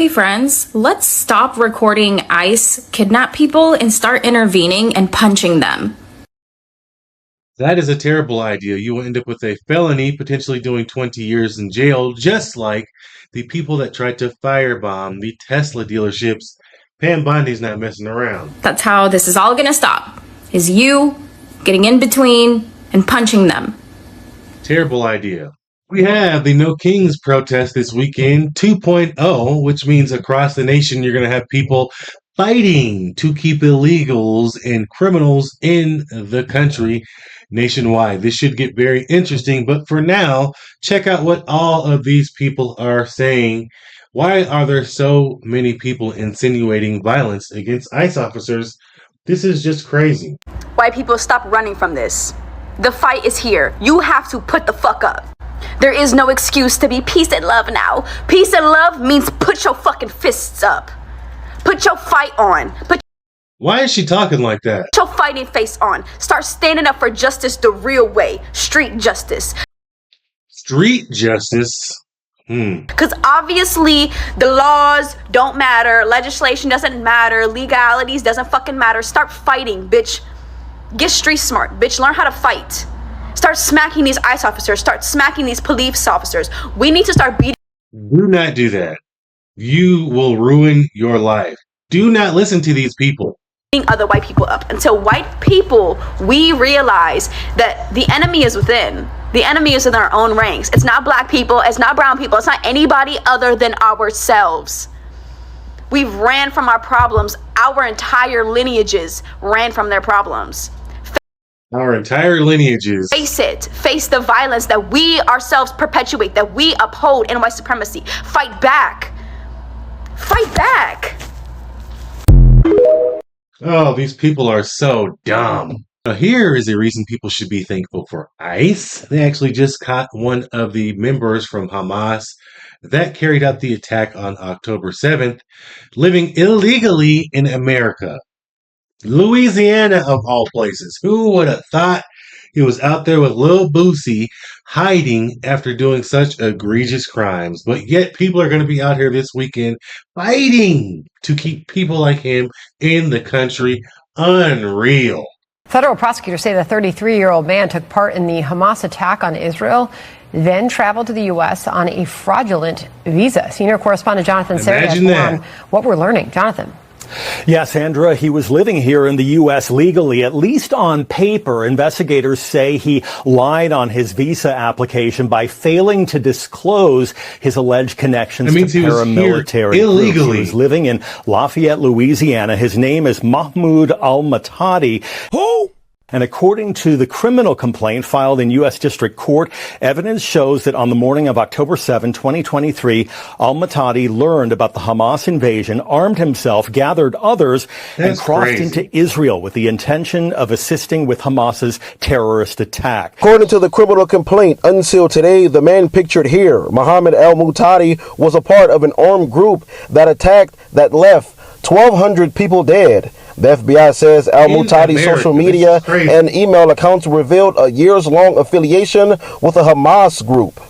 Hey friends, let's stop recording ICE kidnap people and start intervening and punching them. That is a terrible idea. You will end up with a felony, potentially doing 20 years in jail, just like the people that tried to firebomb the Tesla dealerships. Pam Bondi's not messing around. That's how this is all gonna stop, is you getting in between and punching them. Terrible idea. We have the No Kings protest this weekend 2.0, which means across the nation you're going to have people fighting to keep illegals and criminals in the country nationwide. This should get very interesting, but for now, check out what all of these people are saying. Why are there so many people insinuating violence against ICE officers? This is just crazy. White people, stop running from this. The fight is here. You have to put the fuck up. There is no excuse to be peace and love now. Peace and love means put your fucking fists up. Put your fight on. Why is she talking like that? Put your fighting face on. Start standing up for justice the real way. Street justice. Street justice? Because obviously the laws don't matter. Legislation doesn't matter. Legalities doesn't fucking matter. Start fighting, bitch. Get street smart, bitch. Learn how to fight. Start smacking these ICE officers. Start smacking these police officers. We need to start beating. Do not do that. You will ruin your life. Do not listen to these people. Other white people up. Until white people, we realize that the enemy is within. The enemy is in our own ranks. It's not black people. It's not brown people. It's not anybody other than ourselves. We've ran from our problems. Our entire lineages ran from their problems. Our entire lineages. Face it. Face the violence that we ourselves perpetuate, that we uphold in white supremacy. Fight back. Fight back. Oh, these people are so dumb. Now, here is a reason people should be thankful for ICE. They actually just caught one of the members from Hamas that carried out the attack on October 7th, living illegally in America. Louisiana, of all places. Who would have thought he was out there with Lil Boosie hiding after doing such egregious crimes? But yet people are going to be out here this weekend fighting to keep people like him in the country. Unreal. Federal prosecutors say the 33-year-old man took part in the Hamas attack on Israel, then traveled to the U.S. on a fraudulent visa. Senior correspondent Jonathan Sarah has more on what we're learning. Jonathan. Yeah, Sandra, he was living here in the U.S. legally, at least on paper. Investigators say he lied on his visa application by failing to disclose his alleged connections to paramilitary illegally. Groups. He was living in Lafayette, Louisiana. His name is Mahmoud al-Matadi. Who? And according to the criminal complaint filed in U.S. District Court, evidence shows that on the morning of October 7, 2023, al-Matadi learned about the Hamas invasion, armed himself, gathered others, and crossed into Israel with the intention of assisting with Hamas's terrorist attack. According to the criminal complaint, until today, the man pictured here, Mohammed al-Matadi, was a part of an armed group that attacked that left 1,200 people dead. The FBI says al-Matadi's social media and email accounts revealed a years-long affiliation with a Hamas group.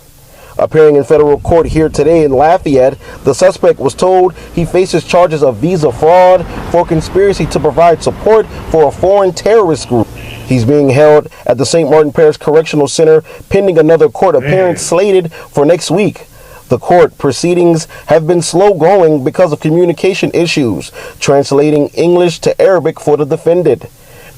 Appearing in federal court here today in Lafayette, the suspect was told he faces charges of visa fraud for conspiracy to provide support for a foreign terrorist group. He's being held at the St. Martin Parish Correctional Center pending another court appearance slated for next week. The court proceedings have been slow going because of communication issues, translating English to Arabic for the defendant.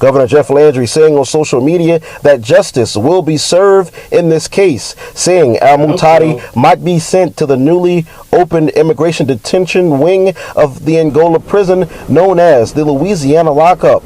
Governor Jeff Landry saying on social media that justice will be served in this case, saying al-Matadi might be sent to the newly opened immigration detention wing of the Angola prison known as the Louisiana lockup.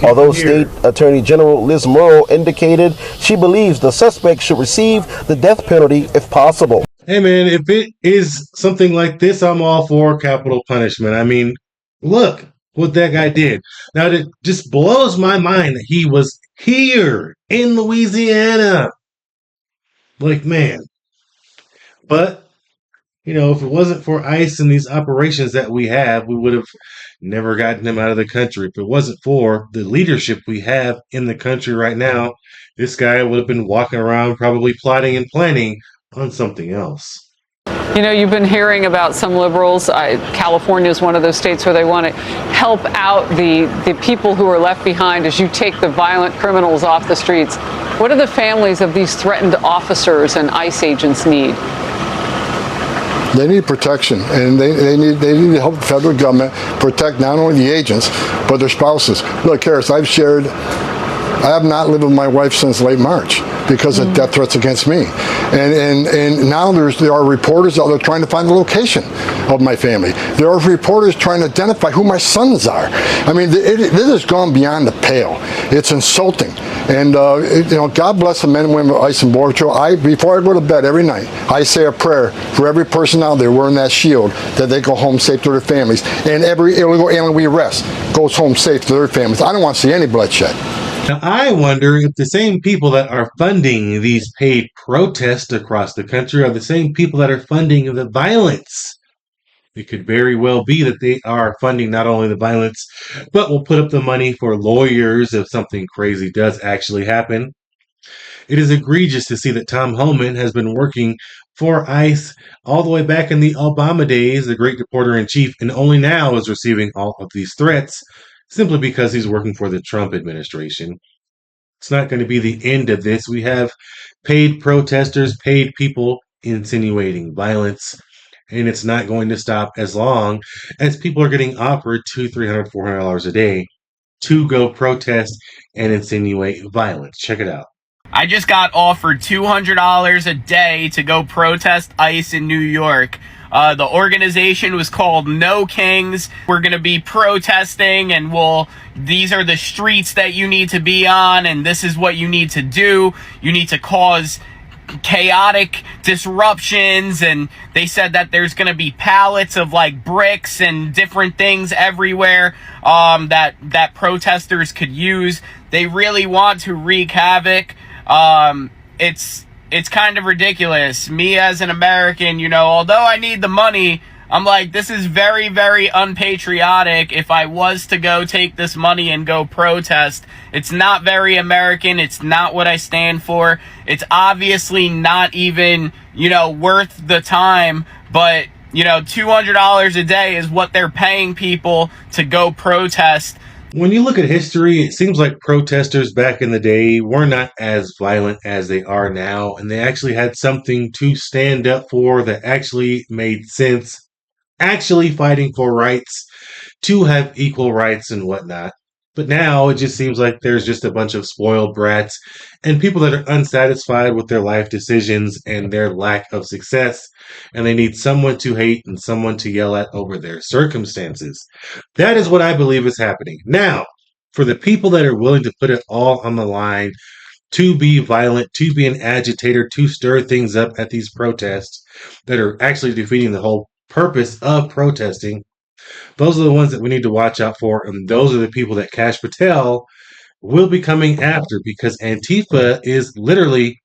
Although State Attorney General Liz Murrow indicated she believes the suspect should receive the death penalty if possible. Hey man, if it is something like this, I'm all for capital punishment. I mean, look what that guy did. Now, it just blows my mind that he was here in Louisiana. Like, man. But, you know, if it wasn't for ICE and these operations that we have, we would have never gotten him out of the country. If it wasn't for the leadership we have in the country right now, this guy would have been walking around probably plotting and planning on something else. You know, you've been hearing about some liberals. California is one of those states where they want to help out the people who are left behind as you take the violent criminals off the streets. What do the families of these threatened officers and ICE agents need? They need protection, and they need to help the federal government protect not only the agents, but their spouses. Look, Harris, I have not lived with my wife since late March because of death threats against me. And now there are reporters out there trying to find the location of my family. There are reporters trying to identify who my sons are. I mean, this has gone beyond the pale. It's insulting. And, you know, God bless the men and women of ICE and Border Patrol. Before I go to bed every night, I say a prayer for every person out there wearing that shield that they go home safe to their families. And every illegal alien we arrest goes home safe to their families. I don't want to see any bloodshed. Now, I wonder if the same people that are funding these paid protests across the country are the same people that are funding the violence. It could very well be that they are funding not only the violence, but will put up the money for lawyers if something crazy does actually happen. It is egregious to see that Tom Homan has been working for ICE all the way back in the Obama days, the great reporter-in-chief, and only now is receiving all of these threats simply because he's working for the Trump administration. It's not going to be the end of this. We have paid protesters, paid people insinuating violence, and it's not going to stop as long as people are getting offered $200, $300, $400 a day to go protest and insinuate violence. Check it out. I just got offered $200 a day to go protest ICE in New York. The organization was called No Kings. We're going to be protesting, and these are the streets that you need to be on, and this is what you need to do. You need to cause chaotic disruptions, and they said that there's going to be pallets of like bricks and different things everywhere that protesters could use. They really want to wreak havoc. It's kind of ridiculous. Me as an American, you know, although I need the money, I'm like, this is very, very unpatriotic. If I was to go take this money and go protest, it's not very American. It's not what I stand for. It's obviously not even, you know, worth the time. But, you know, $200 a day is what they're paying people to go protest. When you look at history, it seems like protesters back in the day were not as violent as they are now, and they actually had something to stand up for that actually made sense, actually fighting for rights, to have equal rights and whatnot. But now it just seems like there's just a bunch of spoiled brats and people that are unsatisfied with their life decisions and their lack of success, and they need someone to hate and someone to yell at over their circumstances. That is what I believe is happening. Now, for the people that are willing to put it all on the line, to be violent, to be an agitator, to stir things up at these protests that are actually defeating the whole purpose of protesting, those are the ones that we need to watch out for, and those are the people that Kash Patel will be coming after, because Antifa is literally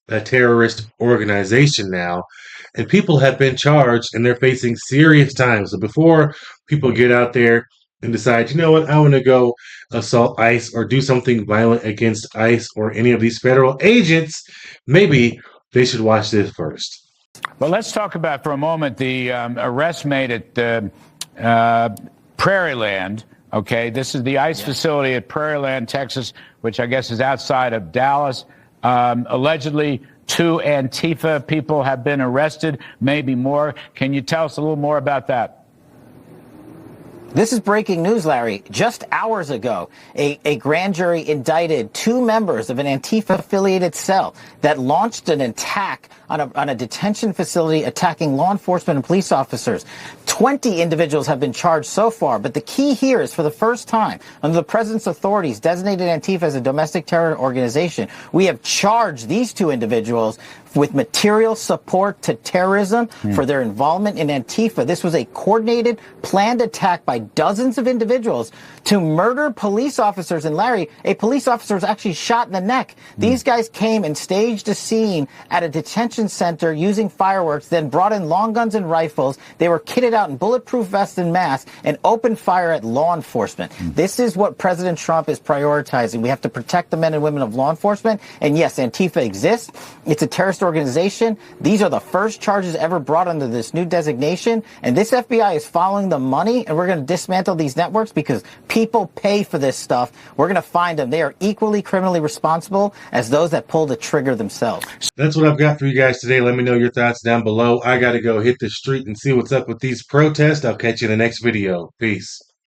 a terrorist organization now, and people have been charged and they're facing serious time. So before people get out there and decide, you know what, I want to go assault ICE or do something violent against ICE or any of these federal agents, maybe they should watch this first. Well, let's talk about for a moment the arrest made at Prairieland. Okay, this is the ICE facility at Prairieland, Texas, which I guess is outside of Dallas. Allegedly, 2 Antifa people have been arrested, maybe more. Can you tell us a little more about that? This is breaking news, Larry. Just hours ago, a grand jury indicted 2 members of an Antifa-affiliated cell that launched an attack on a detention facility, attacking law enforcement and police officers. 20 individuals have been charged so far, but the key here is, for the first time, under the president's authorities, designated Antifa as a domestic terror organization. We have charged these 2 individuals with material support to terrorism for their involvement in Antifa. This was a coordinated, planned attack by dozens of individuals to murder police officers. And Larry, a police officer was actually shot in the neck. These guys came and staged a scene at a detention center using fireworks, then brought in long guns and rifles. They were kitted out in bulletproof vests and masks and opened fire at law enforcement. This is what President Trump is prioritizing. We have to protect the men and women of law enforcement. And yes, Antifa exists. It's a terrorist terrorist organization. These are the first charges ever brought under this new designation. And this FBI is following the money, and we're going to dismantle these networks because people pay for this stuff. We're going to find them. They are equally criminally responsible as those that pull the trigger themselves. That's what I've got for you guys today. Let me know your thoughts down below. I got to go hit the street and see what's up with these protests. I'll catch you in the next video. Peace.